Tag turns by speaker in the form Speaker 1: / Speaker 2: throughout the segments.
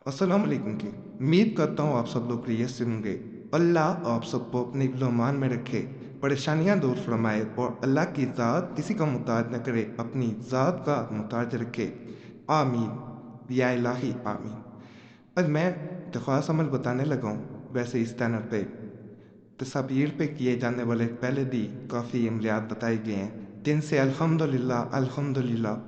Speaker 1: अस्सलाम वालेकुम की उम्मीद करता हूँ आप सब लोग खैरियत से होंगे। अल्लाह आप सबको अपने गुमान में रखे, परेशानियाँ दूर फरमाए और अल्लाह की ज़ात किसी का मुताज न करे, अपनी ज़ात का मुताज रखे। आमीन या इलाही आमीन। आज मैं जो ख़ास अमल बताने लगा हूँ, वैसे इस चैनल पे तस्वीर पे किए जाने वाले पहले भी काफ़ी अमलियात बताए गए हैं, जिनसे अल्हम्दुलिल्लाह अल्हम्दुलिल्लाह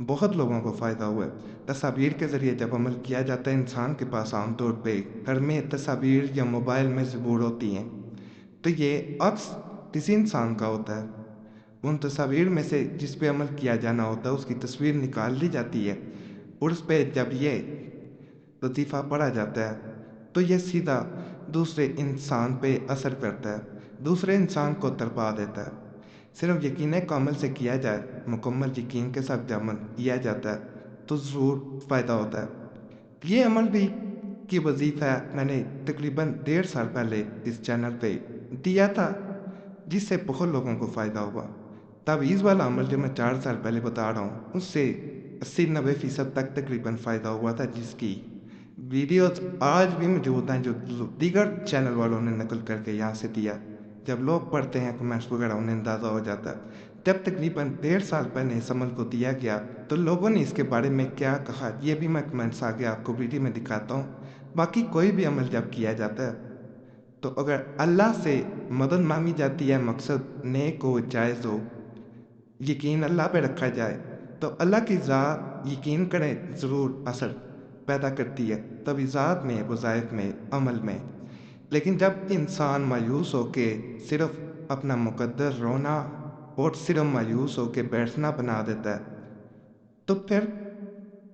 Speaker 1: बहुत लोगों को फ़ायदा हुआ है। तस्वीर के ज़रिए जब अमल किया जाता है, इंसान के पास आमतौर पे घर में तस्वीर या मोबाइल में ज़बूर होती हैं, तो ये अक्स किसी इंसान का होता है। उन तस्वीर में से जिस पे अमल किया जाना होता है उसकी तस्वीर निकाल ली जाती है, और उस पर जब ये लतीफ़ा पढ़ा जाता है तो ये सीधा दूसरे इंसान पे असर करता है, दूसरे इंसान को तड़पा देता है। सिर्फ यकीन का अमल से किया जाए, मुकम्मल यकीन के साथ जब अमल किया जाता है तो ज़रूर फ़ायदा होता है। ये अमल भी की वजीफ़ा मैंने तकरीबन 1.5 साल पहले इस चैनल पे दिया था, जिससे बहुत लोगों को फ़ायदा हुआ। तावीज़ वाला अमल जो मैं 4 साल पहले बता रहा हूँ, उससे 80-90% तक तकरीबन फ़ायदा हुआ था, जिसकी वीडियोस आज भी मौजूद हैं जो दीगर चैनल वालों ने नकल करके यहाँ से दिया। जब लोग पढ़ते हैं कमेंट्स वगैरह, उन्हें अंदाज़ा हो जाता है। जब तकरीबन 1.5 साल पहले इस अमल को दिया गया तो लोगों ने इसके बारे में क्या कहा, ये भी मैं कमेंट्स आगे आपको वीडियो में दिखाता हूँ। बाकी कोई भी अमल जब किया जाता है तो अगर अल्लाह से मदद मांगी जाती है, मकसद नेक हो जायज़ हो, यकीन अल्लाह पे रखा जाए, तो अल्लाह की ज़ात यकीन करें ज़रूर असर पैदा करती है तवीज़ात में, वज़ाइफ में, अमल में। लेकिन जब इंसान मायूस होके सिर्फ अपना मुकद्दर रोना और सिर्फ मायूस होके बैठना बना देता है, तो फिर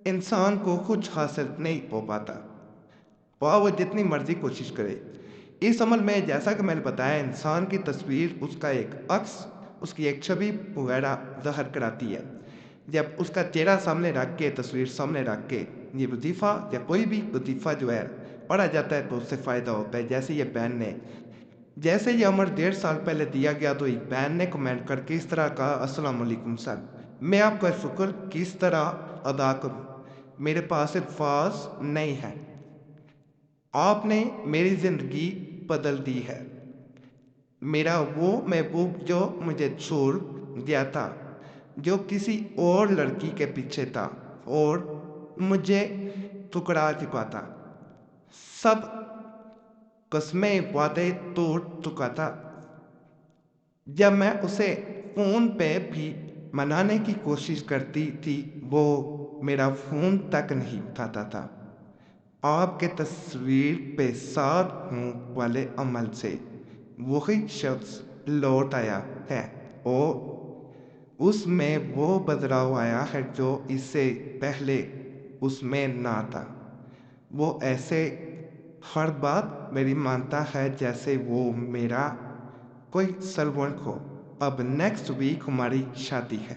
Speaker 1: इंसान को कुछ हासिल नहीं हो पाता, वो जितनी मर्जी कोशिश करे। इस अमल में जैसा कि मैंने बताया, इंसान की तस्वीर, उसका एक अक्स, उसकी एक छवि वगैरह ज़ाहिर कराती है। जब उसका चेहरा सामने रख के, तस्वीर सामने रख के ये वजीफ़ा या कोई भी वजीफ़ा जो है पढ़ा जाता है तो उससे फ़ायदा होता है। जैसे ये अमर 1.5 साल पहले दिया गया तो एक बहन ने कमेंट करके इस तरह कहा, अस्सलाम वालेकुम सर, मैं आपका शुक्र किस तरह अदा करूं, मेरे पास अल्फाज नहीं है। आपने मेरी ज़िंदगी बदल दी है। मेरा वो महबूब जो मुझे छोड़ गया था, जो किसी और लड़की के पीछे था और मुझे ठुकरा चुका था, सब कस्में वादे तोड़ चुका था। जब मैं उसे फ़ोन पे भी मनाने की कोशिश करती थी, वो मेरा फ़ोन तक नहीं उठाता था। आपके तस्वीर पे साथ हूँ वाले अमल से वही शख्स लौट आया है, और उसमें वो बदलाव आया है जो इससे पहले उसमें ना था। वो ऐसे हर बात मेरी मानता है जैसे वो मेरा कोई सर्वेंट हो। अब नेक्स्ट वीक हमारी शादी है,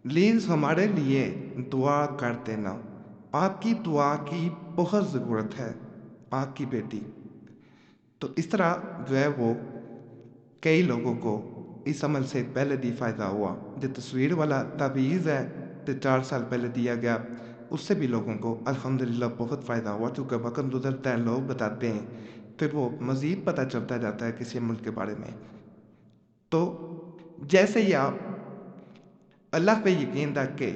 Speaker 1: प्लीज़ हमारे लिए दुआ कर देना। आपकी दुआ की बहुत ज़रूरत है, आपकी बेटी। तो इस तरह जो है वो कई लोगों को इस अमल से पहले भी फ़ायदा हुआ। जो तस्वीर वाला तावीज़ है जो 4 साल पहले दिया गया, उससे भी लोगों को अल्हम्दुलिल्लाह बहुत फ़ायदा हुआ। चूँकि वक़्त गुज़रता है, लोग बताते हैं, फिर वो मज़ीद पता चलता जाता है किसी अमल के बारे में। तो जैसे ही आप अल्लाह पे यकीन रख के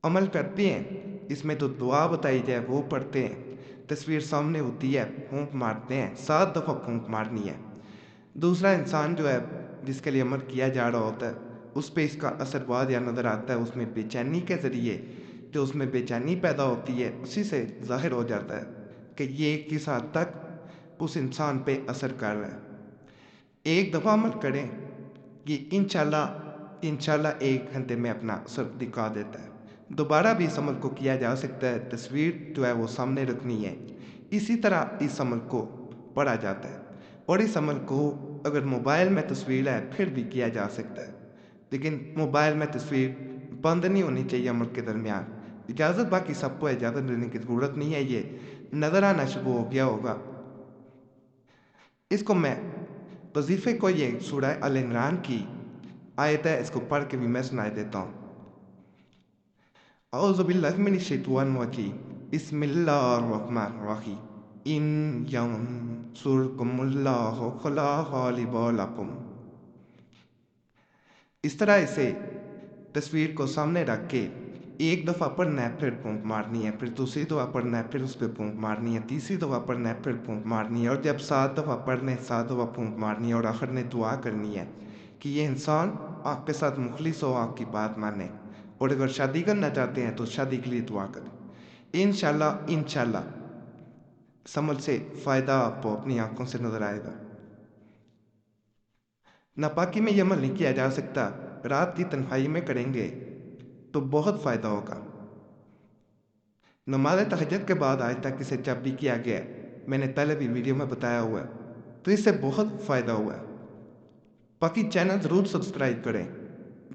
Speaker 1: अमल करते हैं, इसमें तो दुआ बताई जाए वो पढ़ते हैं, तस्वीर सामने होती है, फूंक मारते हैं, 7 दफ़ा फूंक मारनी है। दूसरा इंसान जो है जिसके लिए अमल किया जा रहा होता है, उस पर इसका असर बहुत या नज़र आता है। उसमें बेचैनी के ज़रिए जो उसमें बेचैनी पैदा होती है, उसी से ज़ाहिर हो जाता है कि ये किस हद तक उस इंसान पे असर कर रहा है। एक दफ़ा अमल करें, ये इंशाल्लाह इंशाल्लाह 1 घंटे में अपना असर दिखा देता है। दोबारा भी इस अमल को किया जा सकता है, तस्वीर जो है वो सामने रखनी है। इसी तरह इस अमल को पढ़ा जाता है, और इस अमल को अगर मोबाइल में तस्वीर है फिर भी किया जा सकता है, लेकिन मोबाइल में तस्वीर बंद नहीं होनी चाहिए अमल के दरमियान। इजाज़त बाकी सबको इजाज़त देने की ज़रूरत नहीं है। ये नज़र आना शुरू हो गया होगा। इसको मैं वजीफ़े को ये सूरह अल इमरान की आयत है, इसको पढ़ के भी मैं सुनाई देता हूँ। औज़ु बिल्लाहि मिनश शैतानिर रजीम। بسم اللہ الرحمن الرحیم ان ینصرکم اللہ فلا غالب لکم۔ اس طرح اسے تصویر کو سامنے رکھ کے ایک دفعہ پڑھنا ہے، پھر پھونک مارنی ہے، پھر دوسری دفعہ پڑھنا ہے، پھر اس پہ پھونک مارنی ہے، تیسری دفعہ پڑھنا ہے، پھر پھونک مارنی ہے، اور جب 7 دفعہ پڑھنے 7 دفعہ پھونک مارنی ہے، اور آخر میں دعا کرنی ہے کہ یہ انسان آپ کے ساتھ مخلص ہو، آپ کی بات مانے، اور اگر شادی کرنا چاہتے ہیں تو شادی کے لیے دعا کریں۔ انشاءاللہ اس عمل سے فائدہ آپ کو اپنی آنکھوں سے نظر آئے گا۔ ناپاکی میں یہ عمل نہیں کیا جا سکتا، رات کی تنہائی میں کریں گے تو بہت فائدہ ہوگا۔ نماز تہجد کے بعد آج تک اسے جب بھی کیا گیا ہے، میں نے پہلے بھی ویڈیو میں بتایا ہوا ہے، تو اس سے بہت فائدہ ہوا ہے۔ باقی چینل ضرور سبسکرائب کریں،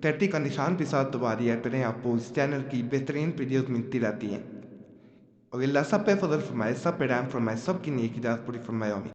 Speaker 1: گھنٹی کا نشان بھی ساتھ دبا دیا کریں، آپ کو اس چینل کی بہترین ویڈیوز ملتی رہتی ہیں، اور اللہ سب پہ فضل فرمائے، سب پہ رحم فرمائے، سب کی نیک ہدایت پوری فرمائے۔ آمین۔